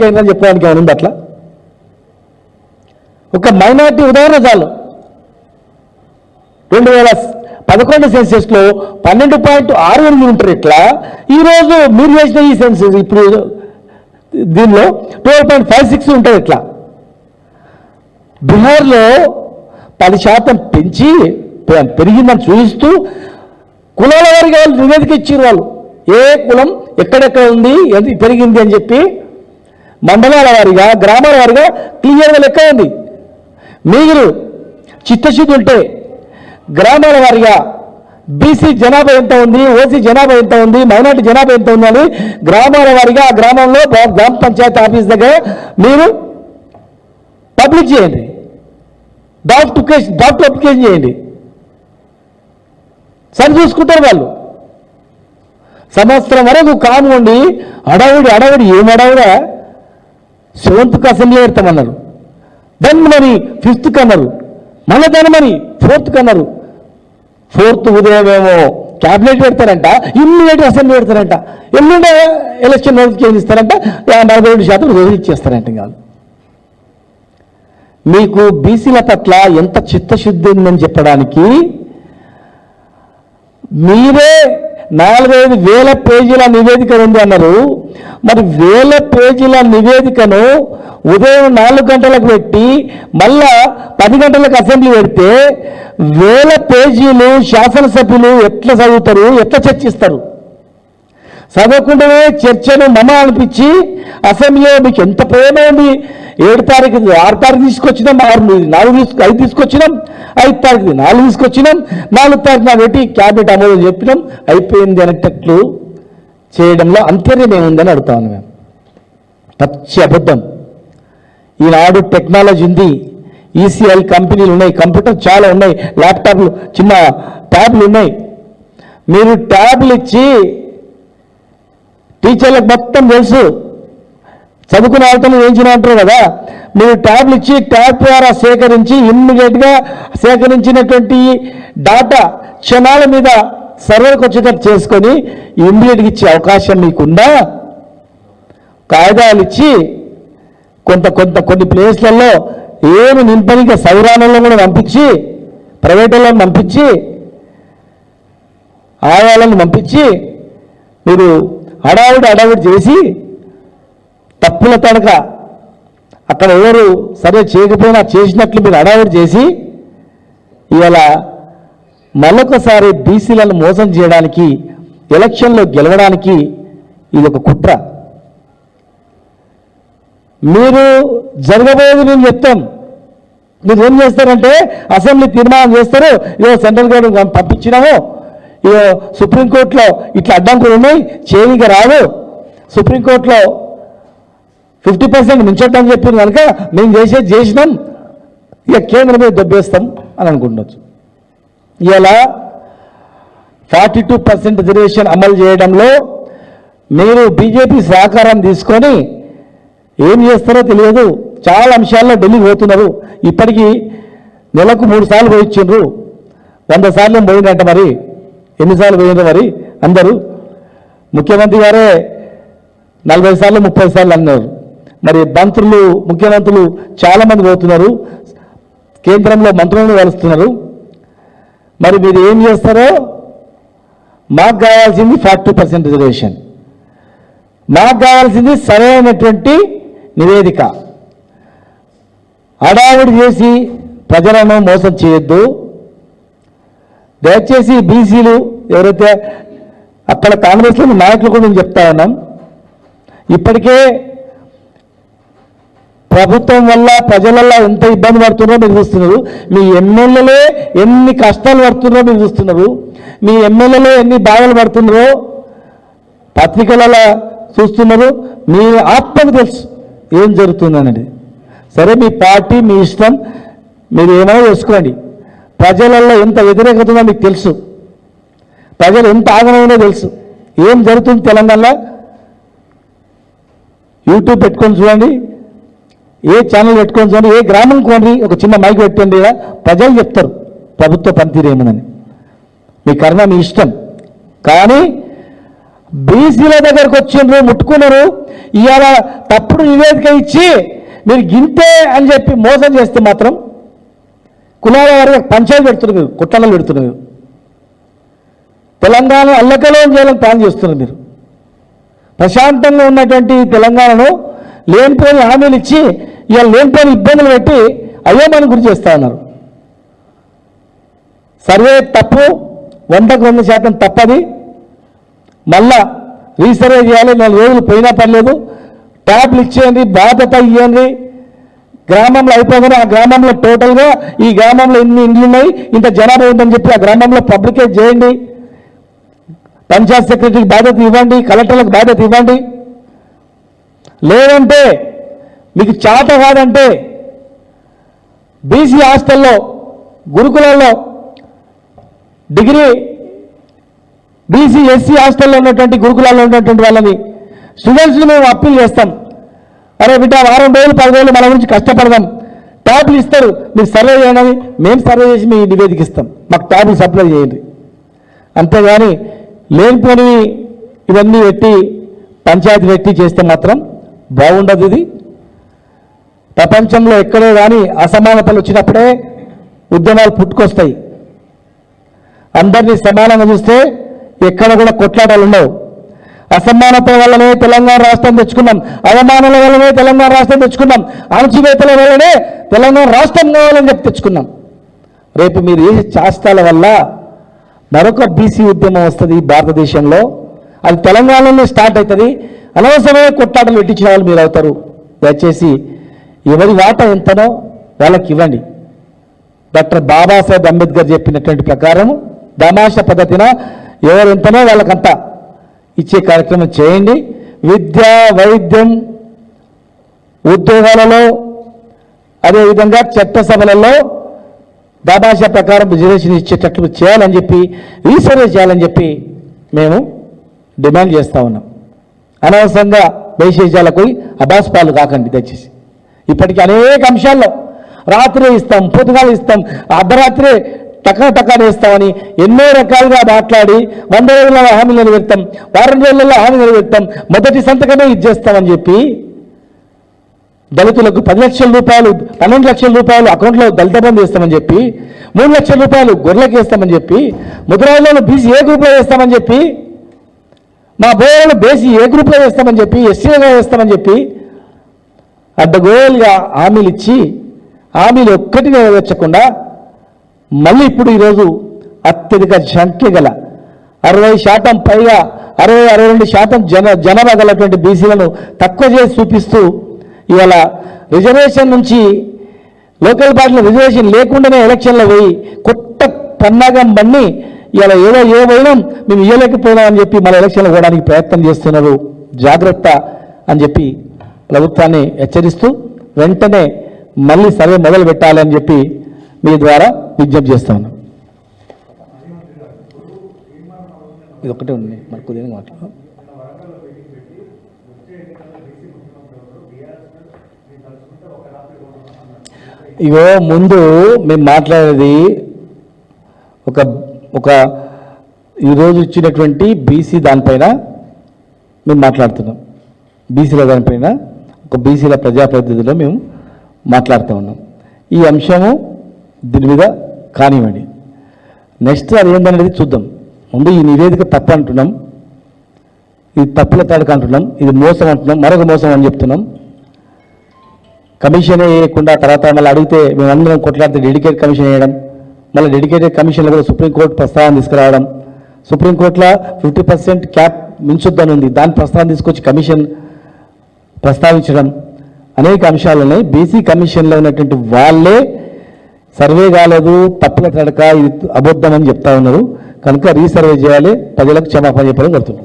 చెప్పడానికి ఏమైనా ఉంది అట్లా? ఒక మైనార్టీ ఉదాహరణ చాలు. 2011 సెన్సెస్లో 12.68 ఉంటారు. ఇట్లా ఈరోజు మీరు చేసిన ఈ సెన్సెస్ ఇప్పుడు దీనిలో 12.56 ఉంటుంది. ఇట్లా బీహార్లో 10% పెంచి పెరిగిందని చూపిస్తూ కులాల వారిగా వాళ్ళు నివేదిక ఇచ్చారు. వాళ్ళు ఏ కులం ఎక్కడెక్కడ ఉంది ఎంత పెరిగింది అని చెప్పి మండలాల వారిగా గ్రామాల వారిగా క్లియర్గా లెక్క ఉంది. మీరు చిత్తశుద్ధి ఉంటే గ్రామాల వారిగా బీసీ జనాభా ఎంత ఉంది, ఓసీ జనాభా ఎంత ఉంది, మైనార్టీ జనాభా ఎంత ఉంది అని గ్రామాల వారిగా ఆ గ్రామంలో గ్రామ పంచాయతీ ఆఫీస్ దగ్గర మీరు పబ్లిక్ చేయండి, డాక్టర్ అప్లికేషన్ చేయండి. సరి చూసుకుంటారు వాళ్ళు. సంవత్సరం వరకు కానివ్వండి అడవుడి ఏం అడవుడా 7th అసెంబ్లీ పెడతామన్నారు, దాన్ని మరి 5th అన్నారు, మళ్ళీ దాన్ని మరి 4th అన్నారు. 4th ఉదయం ఏమో క్యాబినెట్ పెడతారంట, ఇమ్మీడియట్ అసెంబ్లీ పెడతారంట, ఎల్లుండే ఎలక్షన్ నోటిఫికేషన్ ఇస్తారంట, 42% రోజులు ఇచ్చేస్తారంట. కాదు మీకు బీసీల పట్ల ఎంత చిత్తశుద్ధి ఉందని చెప్పడానికి మీరే 45,000 పేజీల నివేదిక ఉంది అన్నారు. మరి 1000 పేజీల నివేదికను ఉదయం 4 గంటలకు పెట్టి మళ్ళా 10 గంటలకు అసెంబ్లీ పెడితే 1000 పేజీలు శాసనసభ్యులు ఎట్లా చదువుతారు, ఎట్లా చర్చిస్తారు? చదవకుండానే చర్చను మమ అనిపించి అసెంబ్లీలో మీకు ఎంత ప్రేమ ఉంది. 7 తారీఖు 6 తారీఖు తీసుకొచ్చినాం, 5 తీసుకొచ్చినాం, 5 తారీఖు 4 తీసుకొచ్చినాం, 4 తారీఖు నాకు పెట్టి క్యాబినెట్ ఆమోదం చెప్పినాం, అయిపోయింది అనేటట్లు చేయడంలో అంతర్యం ఏముందని అడుగుతాను మేము. పచ్చి అబద్ధం. ఈనాడు టెక్నాలజీ ఉంది, ఈసీఎల్ కంపెనీలు ఉన్నాయి, కంప్యూటర్ చాలా ఉన్నాయి, ల్యాప్టాప్లు చిన్న ట్యాబ్లు ఉన్నాయి. మీరు ట్యాబ్లు ఇచ్చి టీచర్లకు మొత్తం తెలుసు, చదువుకునే వాళ్ళతో వేయించిన అంటారు కదా, మీరు ట్యాబ్లు ఇచ్చి ట్యాబ్ ద్వారా సేకరించి ఇమ్మీడియట్గా సేకరించినటువంటి డాటా క్షణాల మీద సర్వర్కి వచ్చేటట్టు చేసుకొని ఇమ్మీడియట్గా ఇచ్చే అవకాశం మీకుందా? కాగితాలు ఇచ్చి కొన్ని ప్లేస్లలో ఏమి నింపనిక సౌరాలలో కూడా పంపించి ప్రైవేట్ వాళ్ళని పంపించి ఆయాలను పంపించి మీరు అడావుడి చేసి తప్పుల తడక అక్కడ ఎవరు సరే చేయకపోయినా చేసినట్లు మీరు అడావుడి చేసి ఇలా మరొకసారి బీసీలను మోసం చేయడానికి, ఎలక్షన్లో గెలవడానికి ఇది ఒక కుట్ర. మీరు జరగబోయేది మేము చెప్తాం. మీరు ఏం చేస్తారంటే అసెంబ్లీ తీర్మానం చేస్తారు, ఇదో సెంట్రల్ గవర్నమెంట్ పంపించినాము, ఇదో సుప్రీంకోర్టులో ఇట్లా అడ్డంకులు ఉన్నాయి, చేయగా రాదు, సుప్రీంకోర్టులో 50% మించొద్దని చెప్పిన కనుక మేము చేసినాం, ఇక కేంద్రం మీద దెబ్బేస్తాం అని అనుకుంటవచ్చు. ఇలా 42% రిజర్వేషన్ అమలు చేయడంలో మీరు బీజేపీ సహకారం తీసుకొని ఏం చేస్తారో తెలియదు. చాలా అంశాల్లో ఢిల్లీ పోతున్నారు. ఇప్పటికీ నెలకు 3 సార్లు పోయించిండ్రు, 100 సార్లు పోయిందంట. మరి ఎన్నిసార్లు పోయిండ్రు మరి? అందరూ ముఖ్యమంత్రి గారే 40 సార్లు 30 సార్లు అన్నారు. మరి మంత్రులు ముఖ్యమంత్రులు చాలామంది పోతున్నారు, కేంద్రంలో మంత్రులను కలుస్తున్నారు. మరి మీరు ఏం చేస్తారో? మాకు కావాల్సింది 42% రిజర్వేషన్, మాకు కావాల్సింది సరైనటువంటి నివేదిక. అడావుడి చేసి ప్రజలను మోసం చేయొద్దు. దయచేసి బీసీలు ఎవరైతే అక్కడ కాంగ్రెస్లో నాయకులు కూడా నేను చెప్తా ఉన్నాం, ఇప్పటికే ప్రభుత్వం వల్ల ప్రజలల్లో ఎంత ఇబ్బంది పడుతున్నారో మీరు చూస్తున్నారు. మీ ఎమ్మెల్యేలే ఎన్ని కష్టాలు పడుతున్నారో మీరు చూస్తున్నారు. మీ ఎమ్మెల్యేలే ఎన్ని బాధలు పడుతున్నారో పత్రికలలో చూస్తున్నారు. మీ ఆత్మకు తెలుసు ఏం జరుగుతుందనేది. సరే, మీ పార్టీ మీ ఇష్టం, మీరు ఏమైనా చేసుకోండి. ప్రజలలో ఎంత వ్యతిరేకత ఉందో మీకు తెలుసు, ప్రజలు ఎంత ఆగమైందో తెలుసు. ఏం జరుగుతుంది తెలంగాణలో యూట్యూబ్ పెట్టుకొని చూడండి, ఏ ఛానల్ పెట్టుకొని చూడండి, ఏ గ్రామం కోండి, ఒక చిన్న మైక్ పెట్టండి, ప్రజలు చెప్తారు ప్రభుత్వ పనితీరు ఏమని. మీ కర్మ మీ ఇష్టం. కానీ బీసీల దగ్గరకు వచ్చిండ్రు, ముట్టుకున్నారు. ఇవాళ తప్పుడు నివేదిక ఇచ్చి మీరు గింతే అని చెప్పి మోసం చేస్తే మాత్రం కులాల వారిగా పంచాయతీ పెడుతున్నారు, మీరు కుట్రలు పెడుతున్నారు. తెలంగాణ అల్లకలోం చేయాలని ప్లాన్ చేస్తున్నారు మీరు. ప్రశాంతంగా ఉన్నటువంటి తెలంగాణను లేనిపోని హామీలు ఇచ్చి ఇవాళ లేనిపోని ఇబ్బందులు పెట్టి అయోమయానికి గురి చేస్తా ఉన్నారు. సర్వే తప్పు, 100% తప్పది. మళ్ళా రీసర్వే చేయాలి. 4 రోజులు పోయినా పర్లేదు, ట్యాబ్లు ఇచ్చేయండి, బాధ్యత ఇవ్వండి. గ్రామంలో అయిపోగానే ఆ గ్రామంలో టోటల్గా ఈ గ్రామంలో ఇన్ని ఇండ్లు ఉన్నాయి, ఇంత జనాభా ఉందని చెప్పి ఆ గ్రామంలో పబ్లికేట్ చేయండి. పంచాయత్ సెక్రటరీకి బాధ్యత ఇవ్వండి, కలెక్టర్లకు బాధ్యత ఇవ్వండి. లేదంటే మీకు చేత కాదంటే బీసీ హాస్టల్లో గురుకులాల్లో డిగ్రీ బీసీ ఎస్సీ హాస్టల్లో ఉన్నటువంటి గురుకులాల్లో ఉన్నటువంటి వాళ్ళని స్టూడెంట్స్ని మేము అప్పీల్ చేస్తాం. అరే బిడ్డ, వారం రోజులు 10 రోజులు మన గురించి కష్టపడదాం, ట్యాబ్లు ఇస్తారు, మీరు సర్వే చేయండి, మేము సర్వే చేసి మీ నివేదిక ఇస్తాం, మాకు ట్యాబ్లు సప్లై చేయండి. అంతేగాని లేనిపోని ఇవన్నీ పెట్టి పంచాయతీ పెట్టి చేస్తే మాత్రం బాగుండదు. ఇది ప్రపంచంలో ఎక్కడో కానీ అసమానతలు వచ్చినప్పుడే ఉద్యమాలు పుట్టుకొస్తాయి. అందరినీ సమానంగా చూస్తే ఎక్కడ కూడా కొట్లాటలు ఉండవు. అసమానత వల్లనే తెలంగాణ రాష్ట్రం తెచ్చుకున్నాం, అవమానాల వల్లనే తెలంగాణ రాష్ట్రం తెచ్చుకున్నాం, అణచివేతల వల్లనే తెలంగాణ రాష్ట్రం కావాలని చెప్పి తెచ్చుకున్నాం. రేపు మీరు ఏ చేష్టాల వల్ల మరొక బీసీ ఉద్యమం వస్తుంది భారతదేశంలో, అది తెలంగాణలోనే స్టార్ట్ అవుతుంది. అనవసరమైన కొట్లాటలు పెట్టించిన వాళ్ళు మీరు అవుతారు. దయచేసి ఎవరి వాటా ఎంతనో వాళ్ళకి ఇవ్వండి. డాక్టర్ బాబాసాహెబ్ అంబేద్కర్ చెప్పినటువంటి ప్రకారం దామాష పద్ధతిన ఎవరు ఎంతనో వాళ్ళకంతా ఇచ్చే కార్యక్రమం చేయండి. విద్య, వైద్యం, ఉద్యోగాలలో, అదేవిధంగా చట్టసభలలో దామాష ప్రకారం రిజర్వేషన్ ఇచ్చేటట్లు చేయాలని చెప్పి, రీసర్వే చేయాలని చెప్పి మేము డిమాండ్ చేస్తూ ఉన్నాం. అనవసరంగా విశేషాలకు అభాస్పాలు కాకండి దయచేసి. ఇప్పటికీ అనేక అంశాల్లో రాత్రి ఇస్తాం, పొద్దుగాలు ఇస్తాం, అర్ధరాత్రి టకా వేస్తామని ఎన్నో రకాలుగా మాట్లాడి 100 రోజుల హామీ నిలబెడతాం, వారం రోజులలో హామీ నిలబెడతాం, మొదటి సంతకమే ఇచ్చేస్తామని చెప్పి దళితులకు 10 లక్షల రూపాయలు, 12 లక్షల రూపాయలు అకౌంట్లో దళిత బంధు వేస్తామని చెప్పి, 3 లక్షల రూపాయలు గొర్రెలకు వేస్తామని చెప్పి, ముద్రాయిలను బీసీ ఏ గ్రూప్లో వేస్తామని చెప్పి, మా బోయలను బీసీ ఏ గ్రూప్లో వేస్తామని చెప్పి, ఎస్సీగా వేస్తామని చెప్పి అడ్డగోలుగా హామీలు ఇచ్చి హామీలు ఒక్కటి నెరవేర్చకుండా మళ్ళీ ఇప్పుడు ఈరోజు అత్యధిక సంఖ్య గల 60% పైగా 60-62% జనాభా గలటువంటి బీసీలను తక్కువ చేసి చూపిస్తూ ఇవాళ రిజర్వేషన్ నుంచి లోకల్ పార్టీలో రిజర్వేషన్ లేకుండానే ఎలక్షన్లో పోయి కొత్త పన్నాగం బండి ఇవాళ ఏవైనా మేము ఇవ్వలేకపోయినామని చెప్పి మన ఎలక్షన్లు పోవడానికి ప్రయత్నం చేస్తున్నారు. జాగ్రత్త అని చెప్పి ప్రభుత్వాన్ని హెచ్చరిస్తూ వెంటనే మళ్ళీ సర్వే మొదలు పెట్టాలని చెప్పి మీ ద్వారా విజ్ఞప్తి చేస్తా ఉన్నాం. ఇది ఒకటే ఉంది, మరి కొద్దిగా మాట్లాడు. ఇగో ముందు మేము మాట్లాడేది ఒక ఈరోజు ఇచ్చినటువంటి బీసీ దానిపైన మేము మాట్లాడుతున్నాం. బీసీల దానిపైన ఒక బీసీల ప్రజాప్రతినిధిలో మేము మాట్లాడుతూ ఉన్నాం. ఈ అంశము దీని మీద కానివ్వండి, నెక్స్ట్ అది ఏందనేది చూద్దాం. ముందు ఈ నివేదిక తప్పు అంటున్నాం, ఇది తప్పుల తడక అంటున్నాం, ఇది మోసం అంటున్నాం, మరొక మోసం అని చెప్తున్నాం. కమిషన్ వేయకుండా తర్వాత మళ్ళీ అడిగితే మేమందరం కొట్లాడితే డెడికేటెడ్ కమిషన్ వేయడం, మళ్ళీ డెడికేటెడ్ కమిషన్లో కూడా సుప్రీంకోర్టు ప్రస్తావన తీసుకురావడం, సుప్రీంకోర్టులో 50% క్యాప్ మించొద్దని ఉంది, దాని ప్రస్తావన తీసుకొచ్చి కమిషన్ ప్రస్తావించడం, అనేక అంశాలున్నాయి. బీసీ కమిషన్లో ఉన్నటువంటి వాళ్ళే సర్వే కాలేదు, తప్పుల తడక, ఇది అబద్ధం అని చెప్తా ఉన్నారు. కనుక రీసర్వే చేయాలి, ప్రజలకు క్షమాపణ చెప్పడం జరుగుతుంది.